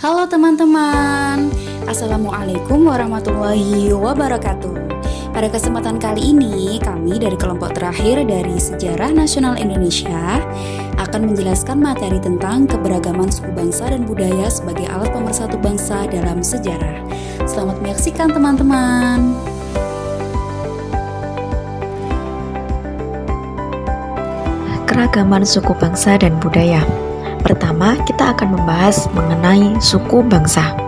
Halo teman-teman, Assalamualaikum warahmatullahi wabarakatuh. Pada kesempatan kali ini, kami dari kelompok terakhir dari Sejarah Nasional Indonesia akan menjelaskan materi tentang keberagaman suku bangsa dan budaya sebagai alat pemersatu bangsa dalam sejarah. Selamat menyaksikan teman-teman. Keragaman suku bangsa dan budaya. Pertama, kita akan membahas mengenai suku bangsa.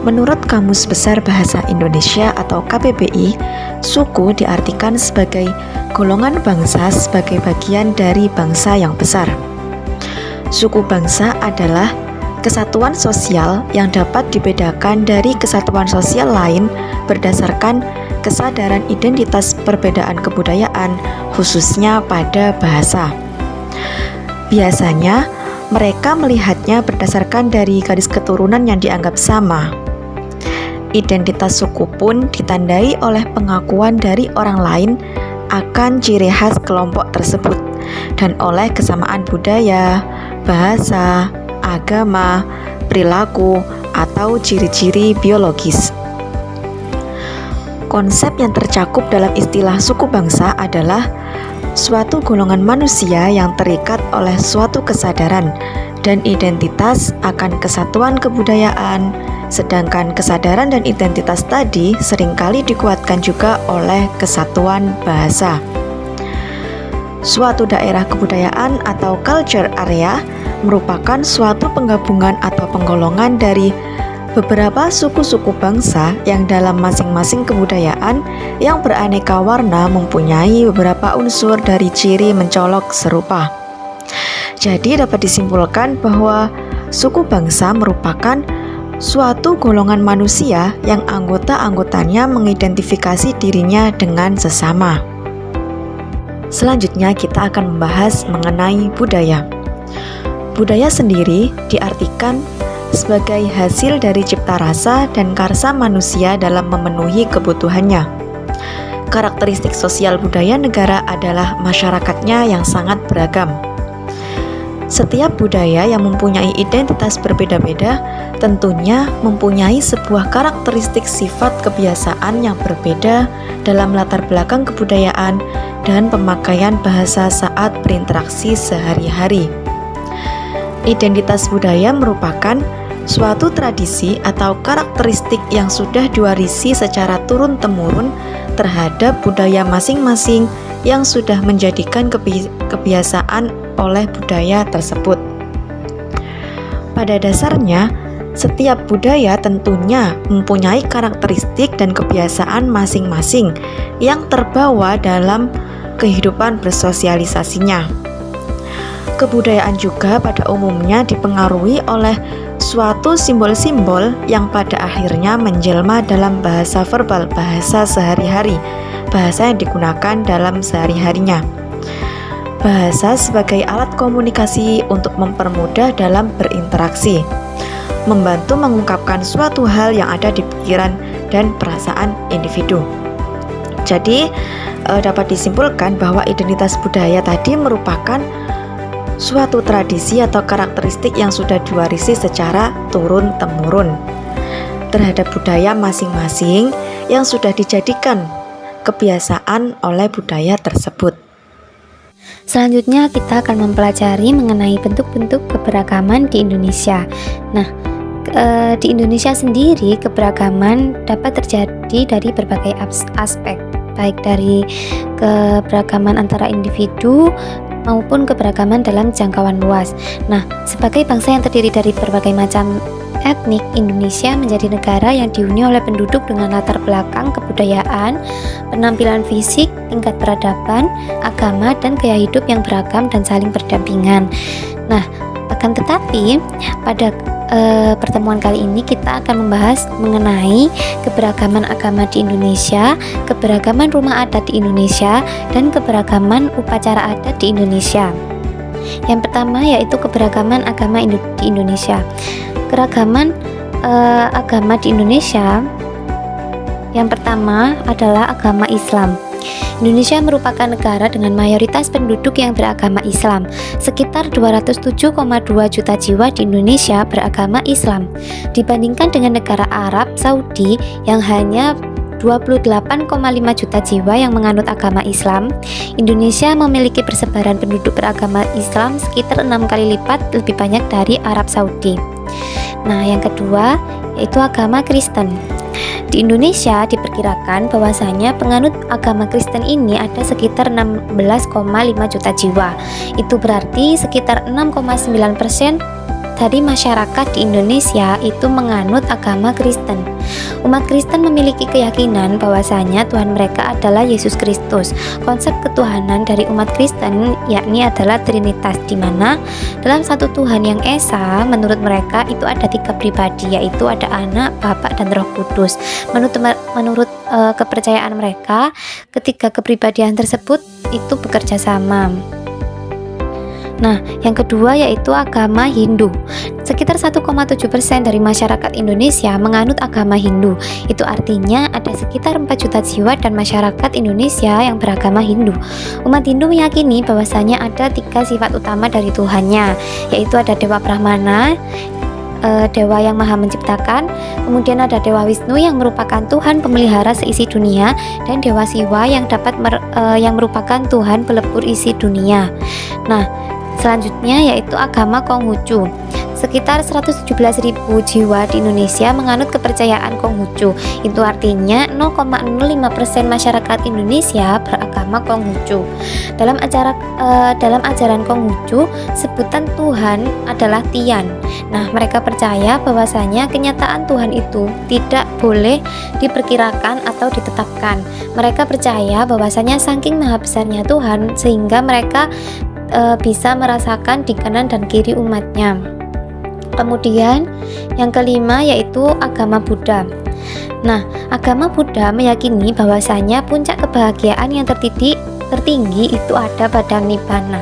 Menurut Kamus Besar Bahasa Indonesia atau KBBI, suku diartikan sebagai golongan bangsa sebagai bagian dari bangsa yang besar. Suku bangsa adalah kesatuan sosial yang dapat dibedakan dari kesatuan sosial lain berdasarkan kesadaran identitas perbedaan kebudayaan, khususnya pada bahasa. Biasanya, mereka melihatnya berdasarkan dari garis keturunan yang dianggap sama. Identitas suku pun ditandai oleh pengakuan dari orang lain akan ciri khas kelompok tersebut dan oleh kesamaan budaya, bahasa, agama, perilaku, atau ciri-ciri biologis. Konsep yang tercakup dalam istilah suku bangsa adalah suatu golongan manusia yang terikat oleh suatu kesadaran dan identitas akan kesatuan kebudayaan, sedangkan kesadaran dan identitas tadi seringkali dikuatkan juga oleh kesatuan bahasa. Suatu daerah kebudayaan atau culture area merupakan suatu penggabungan atau penggolongan dari beberapa suku-suku bangsa yang dalam masing-masing kebudayaan yang beraneka warna mempunyai beberapa unsur dari ciri mencolok serupa. Jadi dapat disimpulkan bahwa suku bangsa merupakan suatu golongan manusia yang anggota-anggotanya mengidentifikasi dirinya dengan sesama. Selanjutnya kita akan membahas mengenai budaya. Budaya sendiri diartikan sebagai hasil dari cipta rasa dan karsa manusia dalam memenuhi kebutuhannya. Karakteristik sosial budaya negara adalah masyarakatnya yang sangat beragam. Setiap budaya yang mempunyai identitas berbeda-beda tentunya mempunyai sebuah karakteristik sifat kebiasaan yang berbeda dalam latar belakang kebudayaan dan pemakaian bahasa saat berinteraksi sehari-hari. Identitas budaya merupakan suatu tradisi atau karakteristik yang sudah diwarisi secara turun-temurun terhadap budaya masing-masing yang sudah menjadikan kebiasaan oleh budaya tersebut. Pada dasarnya, setiap budaya tentunya mempunyai karakteristik dan kebiasaan masing-masing yang terbawa dalam kehidupan bersosialisasinya. Kebudayaan juga pada umumnya dipengaruhi oleh suatu simbol-simbol yang pada akhirnya menjelma dalam bahasa verbal, bahasa sehari-hari, bahasa yang digunakan dalam sehari-harinya. Bahasa sebagai alat komunikasi untuk mempermudah dalam berinteraksi, membantu mengungkapkan suatu hal yang ada di pikiran dan perasaan individu. Jadi, dapat disimpulkan bahwa identitas budaya tadi merupakan suatu tradisi atau karakteristik yang sudah diwarisi secara turun-temurun terhadap budaya masing-masing yang sudah dijadikan kebiasaan oleh budaya tersebut. Selanjutnya kita akan mempelajari mengenai bentuk-bentuk keberagaman di Indonesia. Nah, di Indonesia sendiri keberagaman dapat terjadi dari berbagai aspek, baik dari keberagaman antara individu maupun keberagaman dalam jangkauan luas. Nah, sebagai bangsa yang terdiri dari berbagai macam etnik, Indonesia menjadi negara yang dihuni oleh penduduk dengan latar belakang kebudayaan, penampilan fisik, tingkat peradaban, agama, dan gaya hidup yang beragam dan saling berdampingan. Nah, akan tetapi pada pertemuan kali ini kita akan membahas mengenai keberagaman agama di Indonesia, keberagaman rumah adat di Indonesia, dan keberagaman upacara adat di Indonesia. Yang pertama yaitu keberagaman agama di Indonesia. Keragaman agama di Indonesia yang pertama adalah agama Islam. Indonesia merupakan negara dengan mayoritas penduduk yang beragama Islam. Sekitar 207,2 juta jiwa di Indonesia beragama Islam. Dibandingkan dengan negara Arab Saudi yang hanya 28,5 juta jiwa yang menganut agama Islam, Indonesia memiliki persebaran penduduk beragama Islam sekitar 6 kali lipat lebih banyak dari Arab Saudi. Nah, yang kedua yaitu agama Kristen. Di Indonesia diperkirakan bahwasanya penganut agama Kristen ini ada sekitar 16,5 juta jiwa. Itu berarti sekitar 6,9% dari masyarakat di Indonesia itu menganut agama Kristen. Umat Kristen memiliki keyakinan bahwasanya Tuhan mereka adalah Yesus Kristus. Konsep ketuhanan dari umat Kristen yakni adalah Trinitas, di mana dalam satu Tuhan yang esa, menurut mereka itu ada 3 pribadi, yaitu ada Anak, Bapa, dan Roh Kudus. Menurut kepercayaan mereka, ketiga kepribadian tersebut itu bekerja sama. Nah, yang kedua yaitu agama Hindu. Sekitar 1,7% dari masyarakat Indonesia menganut agama Hindu. Itu artinya ada sekitar 4 juta jiwa dan masyarakat Indonesia yang beragama Hindu. Umat Hindu meyakini bahwasanya ada 3 sifat utama dari Tuhannya, yaitu ada Dewa Brahmana, Dewa yang Maha Menciptakan, kemudian ada Dewa Wisnu yang merupakan Tuhan pemelihara seisi dunia, dan Dewa Siwa yang yang merupakan Tuhan pelebur isi dunia. Nah, selanjutnya yaitu agama Konghucu. Sekitar 117.000 jiwa di Indonesia menganut kepercayaan Konghucu. Itu artinya 0,05% masyarakat Indonesia beragama Konghucu. Dalam ajaran Konghucu, sebutan Tuhan adalah Tian. Nah, mereka percaya bahwasanya kenyataan Tuhan itu tidak boleh diperkirakan atau ditetapkan. Mereka percaya bahwasanya saking maha besarnya Tuhan sehingga mereka bisa merasakan di kanan dan kiri umatnya. Kemudian yang kelima yaitu agama Buddha. Nah, agama Buddha meyakini bahwasanya puncak kebahagiaan yang tertinggi itu ada pada Nibbana.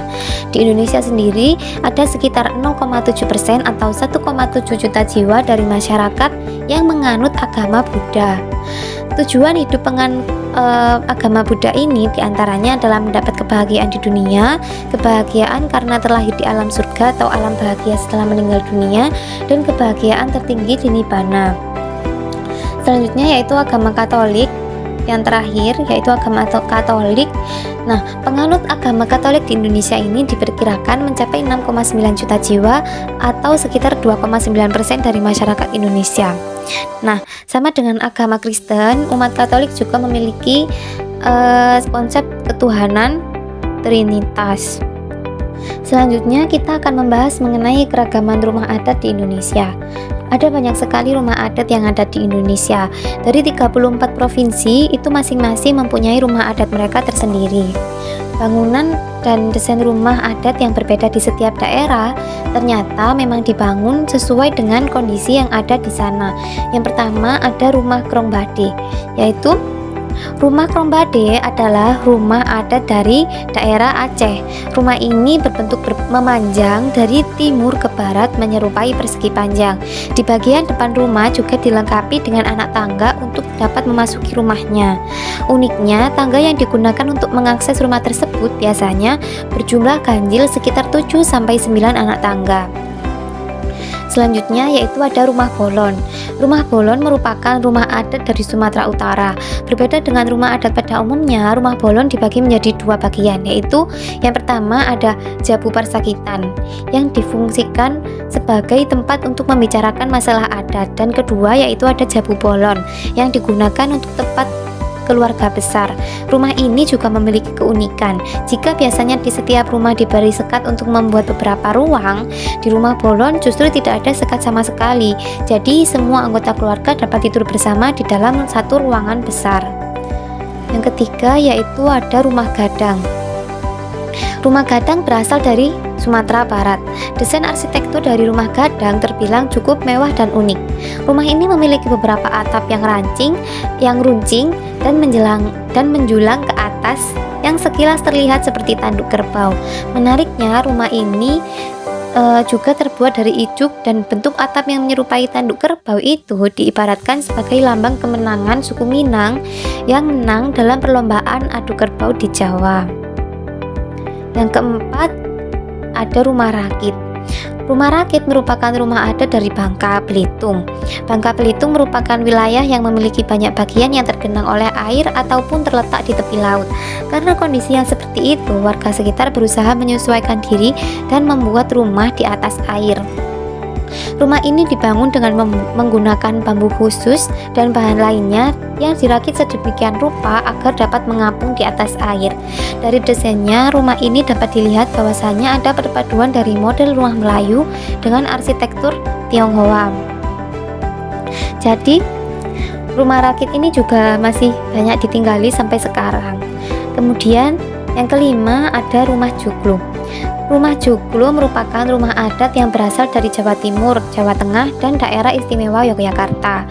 Di Indonesia sendiri ada sekitar 0,7% atau 1,7 juta jiwa dari masyarakat yang menganut agama Buddha. Tujuan hidup agama Buddha ini diantaranya adalah mendapat kebahagiaan di dunia, kebahagiaan karena terlahir di alam surga atau alam bahagia setelah meninggal dunia, dan kebahagiaan tertinggi di Nibbana. Selanjutnya yaitu agama Katolik. Yang terakhir yaitu agama Katolik. Nah, penganut agama Katolik di Indonesia ini diperkirakan mencapai 6,9 juta jiwa atau sekitar 2,9% dari masyarakat Indonesia. Nah, sama dengan agama Kristen, umat Katolik juga memiliki konsep ketuhanan Trinitas. Selanjutnya kita akan membahas mengenai keragaman rumah adat di Indonesia. Ada banyak sekali rumah adat yang ada di Indonesia. Dari 34 provinsi itu masing-masing mempunyai rumah adat mereka tersendiri. Bangunan dan desain rumah adat yang berbeda di setiap daerah ternyata memang dibangun sesuai dengan kondisi yang ada di sana. Yang pertama ada rumah Krongbade, yaitu rumah Krongbade adalah rumah adat dari daerah Aceh. Rumah ini berbentuk memanjang dari timur ke barat menyerupai persegi panjang. Di bagian depan rumah juga dilengkapi dengan anak tangga untuk dapat memasuki rumahnya. Uniknya, tangga yang digunakan untuk mengakses rumah tersebut biasanya berjumlah ganjil sekitar 7-9 anak tangga. Selanjutnya yaitu ada rumah bolon. Rumah bolon merupakan rumah adat dari Sumatera Utara. Berbeda dengan rumah adat pada umumnya, rumah bolon dibagi menjadi 2 bagian, yaitu yang pertama ada Jabu Persakitan yang difungsikan sebagai tempat untuk membicarakan masalah adat, dan kedua yaitu ada Jabu Bolon yang digunakan untuk tempat keluarga besar. Rumah ini juga memiliki keunikan. Jika biasanya di setiap rumah diberi sekat untuk membuat beberapa ruang, di rumah bolon justru tidak ada sekat sama sekali. Jadi semua anggota keluarga dapat tidur bersama di dalam satu ruangan besar. Yang ketiga yaitu ada rumah gadang. Rumah gadang berasal dari Sumatera Barat. Desain arsitektur dari rumah gadang terbilang cukup mewah dan unik. Rumah ini memiliki beberapa atap yang runcing dan menjulang ke atas yang sekilas terlihat seperti tanduk kerbau. Menariknya, rumah ini juga terbuat dari ijuk, dan bentuk atap yang menyerupai tanduk kerbau itu diibaratkan sebagai lambang kemenangan suku Minang yang menang dalam perlombaan adu kerbau di Jawa. Yang keempat, ada rumah rakit. Rumah rakit merupakan rumah adat dari Bangka Belitung. Bangka Belitung merupakan wilayah yang memiliki banyak bagian yang tergenang oleh air ataupun terletak di tepi laut. Karena kondisi yang seperti itu, warga sekitar berusaha menyesuaikan diri dan membuat rumah di atas air. Rumah ini dibangun dengan menggunakan bambu khusus dan bahan lainnya yang dirakit sedemikian rupa agar dapat mengapung di atas air. Dari desainnya, rumah ini dapat dilihat bahwasanya ada perpaduan dari model rumah Melayu dengan arsitektur Tionghoa. Jadi, rumah rakit ini juga masih banyak ditinggali sampai sekarang. Kemudian, yang kelima ada rumah joglo. Rumah joglo merupakan rumah adat yang berasal dari Jawa Timur, Jawa Tengah, dan daerah istimewa Yogyakarta.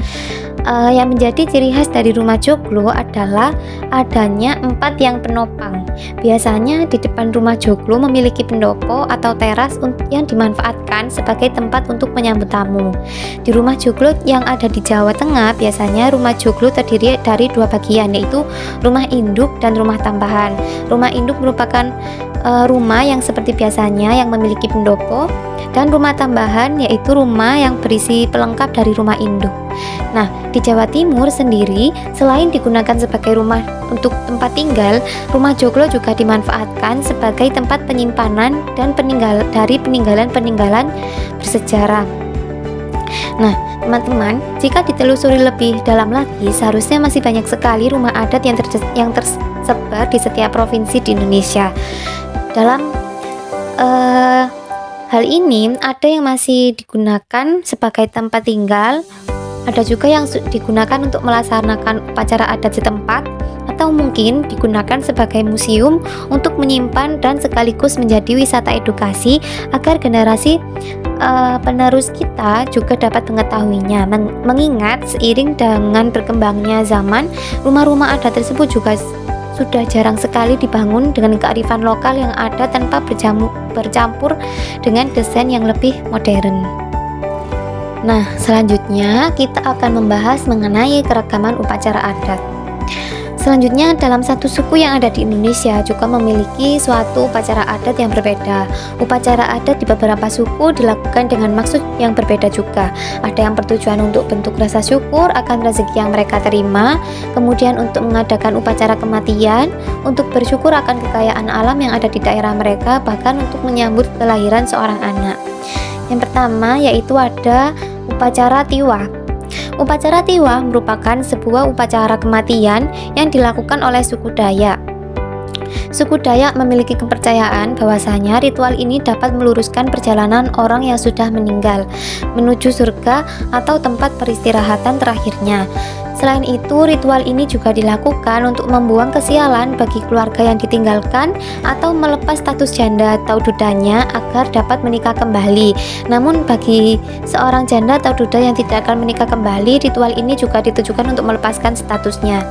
Yang menjadi ciri khas dari rumah joglo adalah adanya 4 yang penopang. Biasanya di depan rumah joglo memiliki pendopo atau teras yang dimanfaatkan sebagai tempat untuk menyambut tamu. Di rumah joglo yang ada di Jawa Tengah, biasanya rumah joglo terdiri dari 2 bagian, yaitu rumah induk dan rumah tambahan. Rumah induk merupakan rumah yang seperti biasanya yang memiliki pendopo, dan rumah tambahan yaitu rumah yang berisi pelengkap dari rumah induk. Nah, di Jawa Timur sendiri, selain digunakan sebagai rumah untuk tempat tinggal, rumah joglo juga dimanfaatkan sebagai tempat penyimpanan dan peninggalan-peninggalan bersejarah. Nah, teman-teman, jika ditelusuri lebih dalam lagi, seharusnya masih banyak sekali rumah adat yang tersebar di setiap provinsi di Indonesia. Dalam hal ini, ada yang masih digunakan sebagai tempat tinggal, ada juga yang digunakan untuk melaksanakan upacara adat setempat, atau mungkin digunakan sebagai museum untuk menyimpan dan sekaligus menjadi wisata edukasi agar generasi penerus kita juga dapat mengetahuinya. Mengingat seiring dengan berkembangnya zaman, rumah-rumah adat tersebut juga sudah jarang sekali dibangun dengan kearifan lokal yang ada tanpa bercampur dengan desain yang lebih modern. Nah, selanjutnya kita akan membahas mengenai keragaman upacara adat. Selanjutnya, dalam satu suku yang ada di Indonesia juga memiliki suatu upacara adat yang berbeda. Upacara adat di beberapa suku dilakukan dengan maksud yang berbeda juga. Ada yang bertujuan untuk bentuk rasa syukur akan rezeki yang mereka terima, kemudian untuk mengadakan upacara kematian, untuk bersyukur akan kekayaan alam yang ada di daerah mereka, bahkan untuk menyambut kelahiran seorang anak. Yang pertama yaitu ada upacara tiwah. Upacara tiwah merupakan sebuah upacara kematian yang dilakukan oleh suku Dayak. Suku Dayak memiliki kepercayaan bahwasanya ritual ini dapat meluruskan perjalanan orang yang sudah meninggal menuju surga atau tempat peristirahatan terakhirnya. Selain itu, ritual ini juga dilakukan untuk membuang kesialan bagi keluarga yang ditinggalkan atau melepas status janda atau dudanya agar dapat menikah kembali. Namun bagi seorang janda atau duda yang tidak akan menikah kembali, ritual ini juga ditujukan untuk melepaskan statusnya.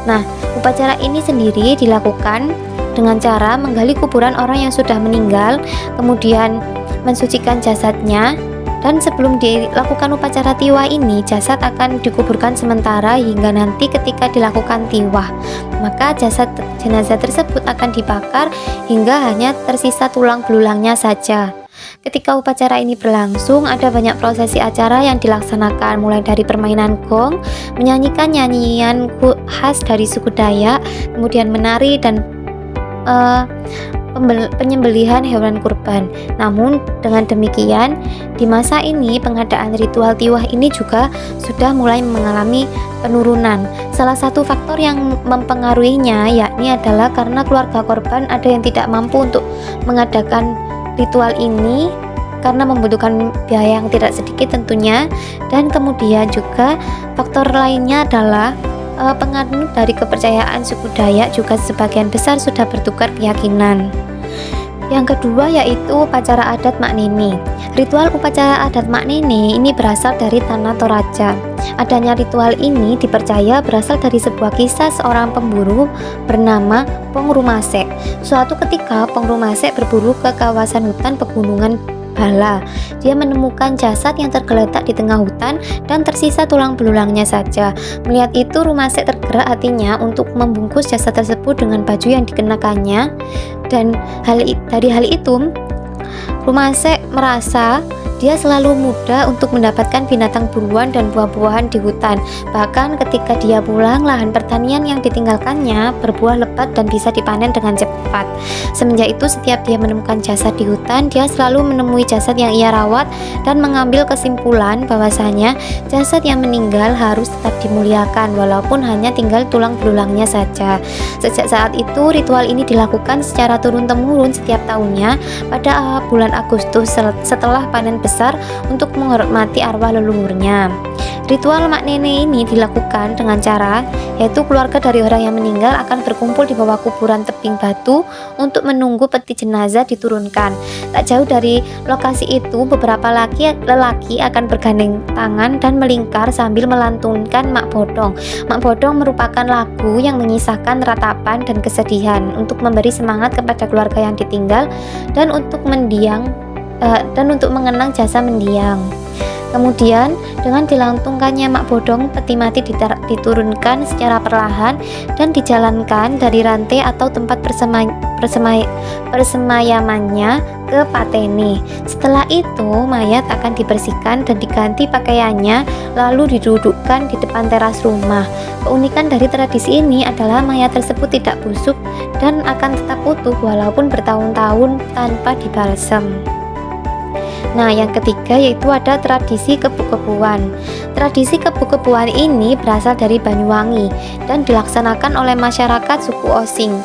Nah, upacara ini sendiri dilakukan dengan cara menggali kuburan orang yang sudah meninggal, kemudian mensucikan jasadnya. Dan sebelum dilakukan upacara tiwah ini, jasad akan dikuburkan sementara hingga nanti ketika dilakukan tiwah. Maka jasad jenazah tersebut akan dibakar hingga hanya tersisa tulang belulangnya saja. Ketika upacara ini berlangsung, ada banyak prosesi acara yang dilaksanakan, mulai dari permainan gong, menyanyikan nyanyian khas dari suku Dayak, kemudian menari dan penyembelihan hewan kurban. Namun dengan demikian, di masa ini pengadaan ritual tiwah ini juga sudah mulai mengalami penurunan. Salah satu faktor yang mempengaruhinya yakni adalah karena keluarga korban ada yang tidak mampu untuk mengadakan ritual ini karena membutuhkan biaya yang tidak sedikit tentunya, dan kemudian juga faktor lainnya adalah pengaruh dari kepercayaan suku Dayak juga sebagian besar sudah bertukar keyakinan. Yang kedua yaitu upacara adat Mak Neni. Ritual upacara adat Mak Neni ini berasal dari Tanah Toraja. Adanya ritual ini dipercaya berasal dari sebuah kisah seorang pemburu bernama Pong Rumasek. Suatu ketika Pong Rumasek berburu ke kawasan hutan pegunungan bala. Dia menemukan jasad yang tergeletak di tengah hutan dan tersisa tulang belulangnya saja. Melihat itu, Rumasek tergerak hatinya untuk membungkus jasad tersebut dengan baju yang dikenakannya. Dan dari hal itu, Rumasek merasa dia selalu mudah untuk mendapatkan binatang buruan dan buah-buahan di hutan. Bahkan ketika dia pulang, lahan pertanian yang ditinggalkannya berbuah lebat dan bisa dipanen dengan cepat. Semenjak itu, setiap dia menemukan jasad di hutan, dia selalu menemui jasad yang ia rawat dan mengambil kesimpulan bahwasanya jasad yang meninggal harus tetap dimuliakan walaupun hanya tinggal tulang belulangnya saja. Sejak saat itu, ritual ini dilakukan secara turun-temurun setiap tahunnya pada bulan Agustus setelah panen besar untuk menghormati arwah leluhurnya. Ritual mak nene ini dilakukan dengan cara yaitu keluarga dari orang yang meninggal akan berkumpul di bawah kuburan tebing batu untuk menunggu peti jenazah diturunkan. Tak jauh dari lokasi itu, beberapa lelaki akan bergandeng tangan dan melingkar sambil melantunkan mak bodong. Mak bodong merupakan lagu yang mengisahkan ratapan dan kesedihan untuk memberi semangat kepada keluarga yang ditinggal dan untuk mengenang jasa mendiang. Kemudian dengan dilantungkannya mak bodong, peti mati diturunkan secara perlahan dan dijalankan dari rantai atau tempat persemayamannya ke patene. Setelah itu, mayat akan dibersihkan dan diganti pakaiannya lalu didudukkan di depan teras rumah. Keunikan dari tradisi ini adalah mayat tersebut tidak busuk dan akan tetap utuh walaupun bertahun-tahun tanpa dibalsem. Nah, yang ketiga yaitu ada tradisi kebu-kebuan. Tradisi kebu-kebuan ini berasal dari Banyuwangi dan dilaksanakan oleh masyarakat suku Osing.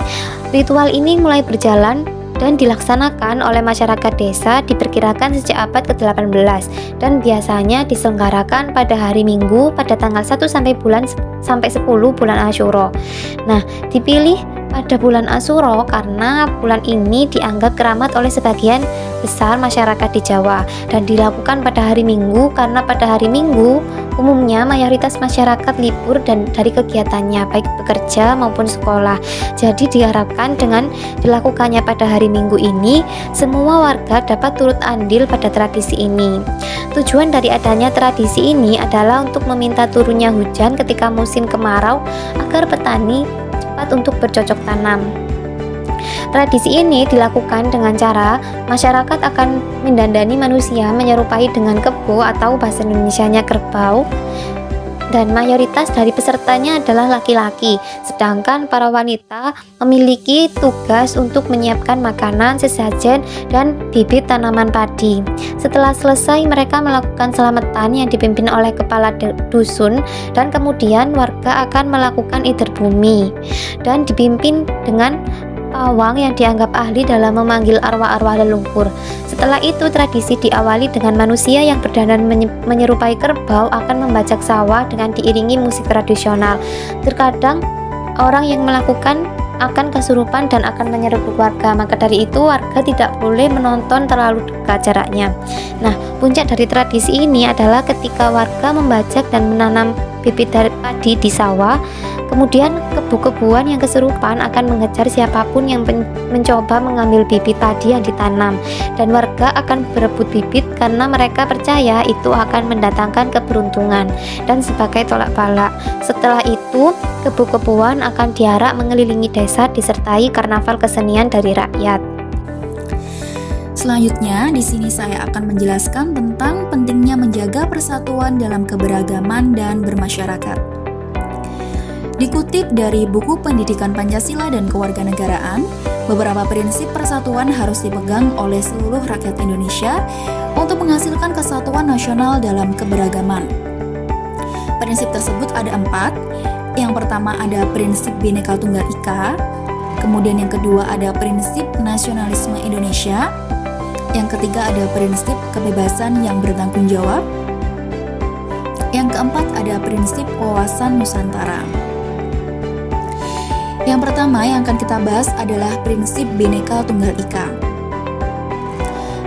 Ritual ini mulai berjalan dan dilaksanakan oleh masyarakat desa diperkirakan sejak abad ke-18 dan biasanya diselenggarakan pada hari Minggu pada tanggal 1 sampai 10 bulan Asyura. Nah, dipilih pada bulan Asyura karena bulan ini dianggap keramat oleh sebagian besar masyarakat di Jawa dan dilakukan pada hari Minggu karena pada hari Minggu umumnya mayoritas masyarakat libur dan dari kegiatannya baik bekerja maupun sekolah. Jadi diharapkan dengan dilakukannya pada hari Minggu ini semua warga dapat turut andil pada tradisi ini. Tujuan dari adanya tradisi ini adalah untuk meminta turunnya hujan ketika musim kemarau agar petani cepat untuk bercocok tanam. Tradisi ini dilakukan dengan cara masyarakat akan mendandani manusia menyerupai dengan kebo atau bahasa Indonesianya kerbau, dan mayoritas dari pesertanya adalah laki-laki, sedangkan para wanita memiliki tugas untuk menyiapkan makanan, sesajen, dan bibit tanaman padi. Setelah selesai, mereka melakukan selamatan yang dipimpin oleh kepala dusun dan kemudian warga akan melakukan ider bumi dan dipimpin dengan pawang yang dianggap ahli dalam memanggil arwah-arwah leluhur. Setelah itu, tradisi diawali dengan manusia yang berdandan menyerupai kerbau akan membajak sawah dengan diiringi musik tradisional. Terkadang orang yang melakukan akan kesurupan dan akan menyerbu warga, maka dari itu warga tidak boleh menonton terlalu dekat jaraknya. Nah, puncak dari tradisi ini adalah ketika warga membajak dan menanam bibit dari padi di sawah. Kemudian kebu-kebuan yang kesurupan akan mengejar siapapun yang mencoba mengambil bibit padi yang ditanam, dan warga akan berebut bibit karena mereka percaya itu akan mendatangkan keberuntungan dan sebagai tolak bala. Setelah itu, kebu-kebuan akan diarak mengelilingi desa disertai karnaval kesenian dari rakyat. Selanjutnya, di sini saya akan menjelaskan tentang pentingnya menjaga persatuan dalam keberagaman dan bermasyarakat. Dikutip dari buku Pendidikan Pancasila dan Kewarganegaraan, beberapa prinsip persatuan harus dipegang oleh seluruh rakyat Indonesia untuk menghasilkan kesatuan nasional dalam keberagaman. Prinsip tersebut ada 4. Yang pertama ada prinsip Bhinneka Tunggal Ika, kemudian yang kedua ada prinsip nasionalisme Indonesia, yang ketiga ada prinsip kebebasan yang bertanggung jawab, yang keempat ada prinsip wawasan Nusantara. Yang pertama yang akan kita bahas adalah prinsip Bhinneka Tunggal Ika.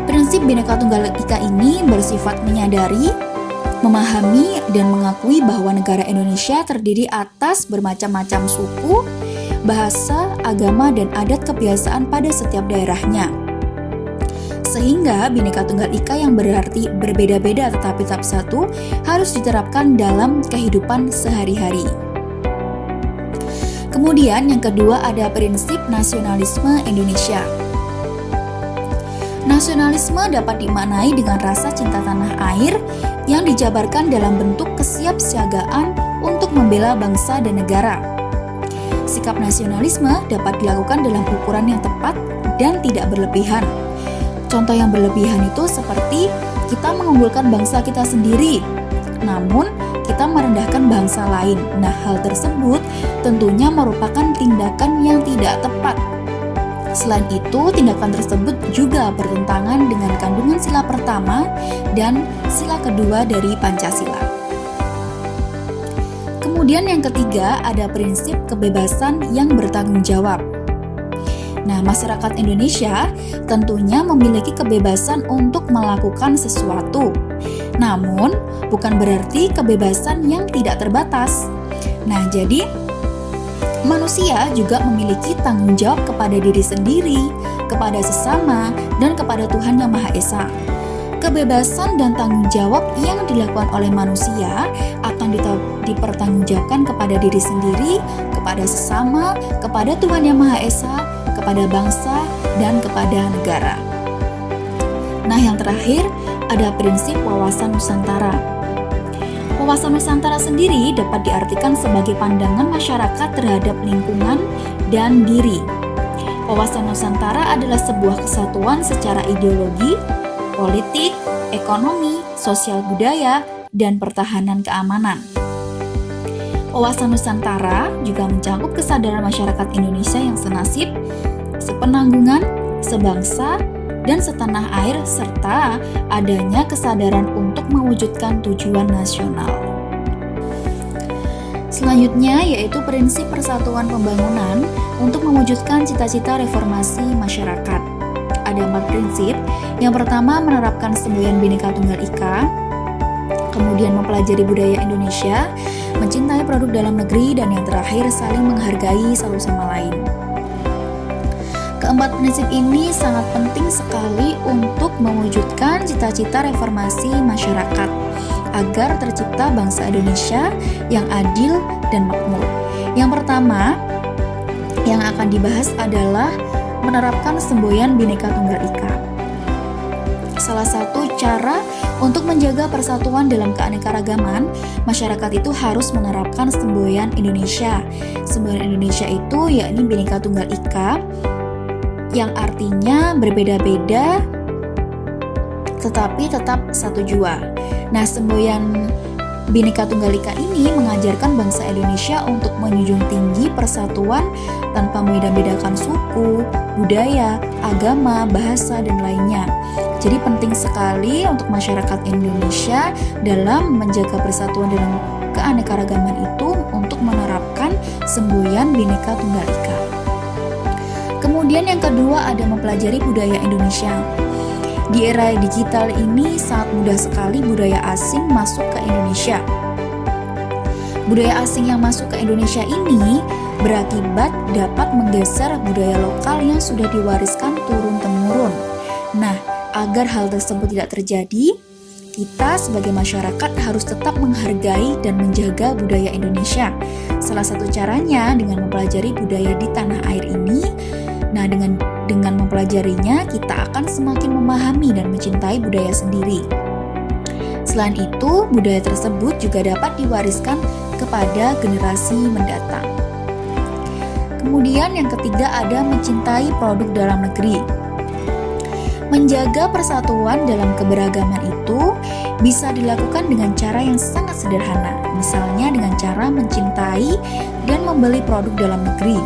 Prinsip Bhinneka Tunggal Ika ini bersifat menyadari, memahami, dan mengakui bahwa negara Indonesia terdiri atas bermacam-macam suku, bahasa, agama, dan adat kebiasaan pada setiap daerahnya. Sehingga Bhinneka Tunggal Ika yang berarti berbeda-beda tetapi tetap satu harus diterapkan dalam kehidupan sehari-hari. Kemudian yang kedua ada prinsip nasionalisme Indonesia. Nasionalisme dapat dimaknai dengan rasa cinta tanah air yang dijabarkan dalam bentuk kesiapsiagaan untuk membela bangsa dan negara. Sikap nasionalisme dapat dilakukan dalam ukuran yang tepat dan tidak berlebihan. Contoh yang berlebihan itu seperti kita mengunggulkan bangsa kita sendiri, namun kita merendahkan bangsa lain. Nah, hal tersebut tentunya merupakan tindakan yang tidak tepat. Selain itu, tindakan tersebut juga bertentangan dengan kandungan sila pertama dan sila kedua dari Pancasila. Kemudian yang ketiga ada prinsip kebebasan yang bertanggung jawab. Nah, masyarakat Indonesia tentunya memiliki kebebasan untuk melakukan sesuatu. Namun, bukan berarti kebebasan yang tidak terbatas. Nah, jadi manusia juga memiliki tanggung jawab kepada diri sendiri, kepada sesama, dan kepada Tuhan Yang Maha Esa. Kebebasan dan tanggung jawab yang dilakukan oleh manusia akan dipertanggungjawabkan kepada diri sendiri, kepada sesama, kepada Tuhan Yang Maha Esa, kepada bangsa, dan kepada negara. Nah, yang terakhir ada prinsip wawasan Nusantara. Wawasan Nusantara sendiri dapat diartikan sebagai pandangan masyarakat terhadap lingkungan dan diri. Wawasan Nusantara adalah sebuah kesatuan secara ideologi, politik, ekonomi, sosial budaya, dan pertahanan keamanan. Wawasan Nusantara juga mencakup kesadaran masyarakat Indonesia yang senasib, sepenanggungan, sebangsa, dan setanah air, serta adanya kesadaran untuk mewujudkan tujuan nasional. Selanjutnya yaitu prinsip persatuan pembangunan untuk mewujudkan cita-cita reformasi masyarakat. Ada 4 prinsip. Yang pertama, menerapkan semboyan Bhinneka Tunggal Ika, kemudian mempelajari budaya Indonesia, mencintai produk dalam negeri, dan yang terakhir saling menghargai satu sama lain. Keempat prinsip ini sangat penting sekali untuk mewujudkan cita-cita reformasi masyarakat agar tercipta bangsa Indonesia yang adil dan makmur. Yang pertama yang akan dibahas adalah menerapkan semboyan Bhinneka Tunggal Ika. Salah satu cara untuk menjaga persatuan dalam keanekaragaman, masyarakat itu harus menerapkan semboyan Indonesia. Semboyan Indonesia itu yakni Bhinneka Tunggal Ika, yang artinya berbeda-beda tetapi tetap satu jua. Nah, semboyan Bhinneka Tunggal Ika ini mengajarkan bangsa Indonesia untuk menjunjung tinggi persatuan tanpa membeda-bedakan suku, budaya, agama, bahasa, dan lainnya. Jadi penting sekali untuk masyarakat Indonesia dalam menjaga persatuan dalam keanekaragaman itu untuk menerapkan semboyan Bhinneka Tunggal Ika. Kemudian yang kedua ada mempelajari budaya Indonesia. Di era digital ini sangat mudah sekali budaya asing masuk ke Indonesia. Budaya asing yang masuk ke Indonesia ini berakibat dapat menggeser budaya lokal yang sudah diwariskan turun-temurun. Nah, agar hal tersebut tidak terjadi, kita sebagai masyarakat harus tetap menghargai dan menjaga budaya Indonesia. Salah satu caranya dengan mempelajari budaya di tanah air ini. Nah, dengan mempelajarinya, kita akan semakin memahami dan mencintai budaya sendiri. Selain itu, budaya tersebut juga dapat diwariskan kepada generasi mendatang. Kemudian yang ketiga ada mencintai produk dalam negeri. Menjaga persatuan dalam keberagaman itu bisa dilakukan dengan cara yang sangat sederhana, misalnya dengan cara mencintai dan membeli produk dalam negeri.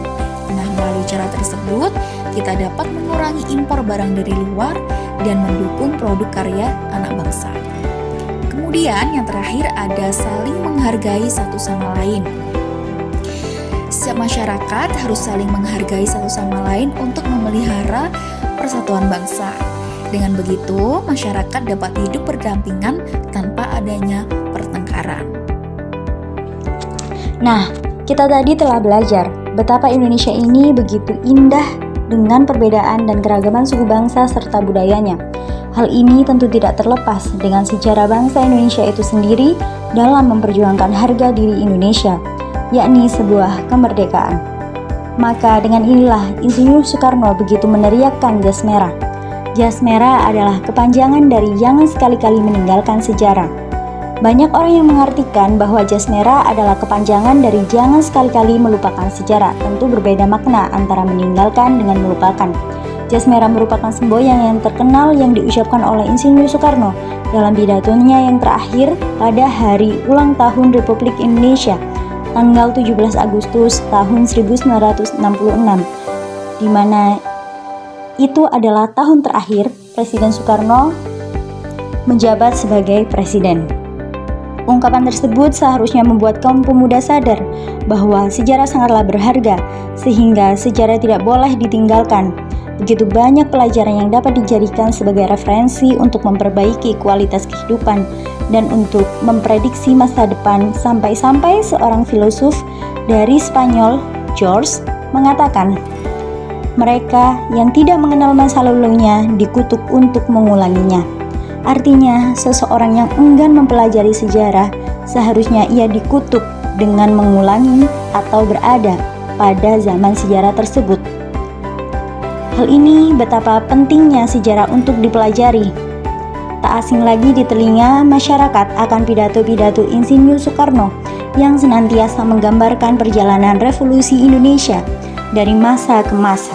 Nah, melalui cara tersebut, kita dapat mengurangi impor barang dari luar dan mendukung produk karya anak bangsa. Kemudian yang terakhir ada saling menghargai satu sama lain. Setiap masyarakat harus saling menghargai satu sama lain untuk memelihara persatuan bangsa. Dengan begitu, masyarakat dapat hidup berdampingan tanpa adanya pertengkaran. Nah, kita tadi telah belajar betapa Indonesia ini begitu indah dengan perbedaan dan keragaman suku bangsa serta budayanya. Hal ini tentu tidak terlepas dengan sejarah bangsa Indonesia itu sendiri dalam memperjuangkan harga diri Indonesia, yakni sebuah kemerdekaan. Maka dengan inilah Insinyur Soekarno begitu meneriakkan jas merah. Jas merah adalah kepanjangan dari jangan sekali-kali meninggalkan sejarah. Banyak orang yang mengartikan bahwa jas merah adalah kepanjangan dari jangan sekali-kali melupakan sejarah. Tentu berbeda makna antara meninggalkan dengan melupakan. Jas merah merupakan semboyan yang terkenal yang diucapkan oleh Insinyur Soekarno dalam pidatonya yang terakhir pada hari ulang tahun Republik Indonesia, tanggal 17 Agustus tahun 1966, di mana itu adalah tahun terakhir Presiden Soekarno menjabat sebagai presiden. Ungkapan tersebut seharusnya membuat kaum pemuda sadar bahwa sejarah sangatlah berharga, sehingga sejarah tidak boleh ditinggalkan. Begitu banyak pelajaran yang dapat dijadikan sebagai referensi untuk memperbaiki kualitas kehidupan dan untuk memprediksi masa depan, sampai-sampai seorang filosof dari Spanyol, George, mengatakan, mereka yang tidak mengenal masa lalunya dikutuk untuk mengulanginya. Artinya, seseorang yang enggan mempelajari sejarah seharusnya ia dikutuk dengan mengulangi atau berada pada zaman sejarah tersebut. Hal ini betapa pentingnya sejarah untuk dipelajari. Tak asing lagi di telinga masyarakat akan pidato-pidato Insinyur Soekarno yang senantiasa menggambarkan perjalanan revolusi Indonesia dari masa ke masa.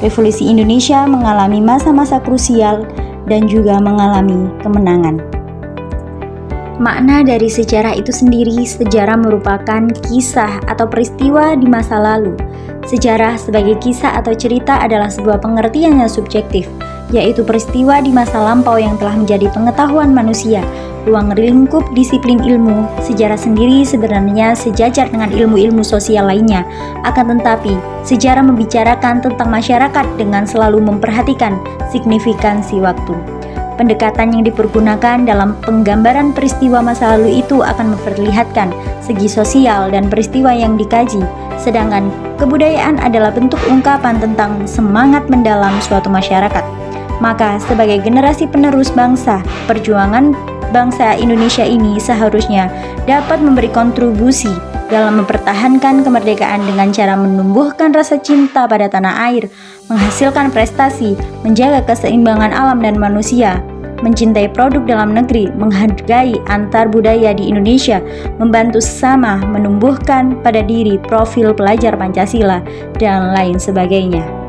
Revolusi Indonesia mengalami masa-masa krusial dan juga mengalami kemenangan. Makna dari sejarah itu sendiri, sejarah merupakan kisah atau peristiwa di masa lalu. Sejarah sebagai kisah atau cerita adalah sebuah pengertian yang subjektif, yaitu peristiwa di masa lampau yang telah menjadi pengetahuan manusia. Ruang lingkup disiplin ilmu, sejarah sendiri sebenarnya sejajar dengan ilmu-ilmu sosial lainnya. Akan tetapi, sejarah membicarakan tentang masyarakat dengan selalu memperhatikan signifikansi waktu. Pendekatan yang dipergunakan dalam penggambaran peristiwa masa lalu itu akan memperlihatkan segi sosial dan peristiwa yang dikaji, sedangkan kebudayaan adalah bentuk ungkapan tentang semangat mendalam suatu masyarakat. Maka sebagai generasi penerus bangsa, perjuangan bangsa Indonesia ini seharusnya dapat memberi kontribusi dalam mempertahankan kemerdekaan dengan cara menumbuhkan rasa cinta pada tanah air, menghasilkan prestasi, menjaga keseimbangan alam dan manusia, mencintai produk dalam negeri, menghargai antar budaya di Indonesia, membantu sesama, menumbuhkan pada diri profil pelajar Pancasila, dan lain sebagainya.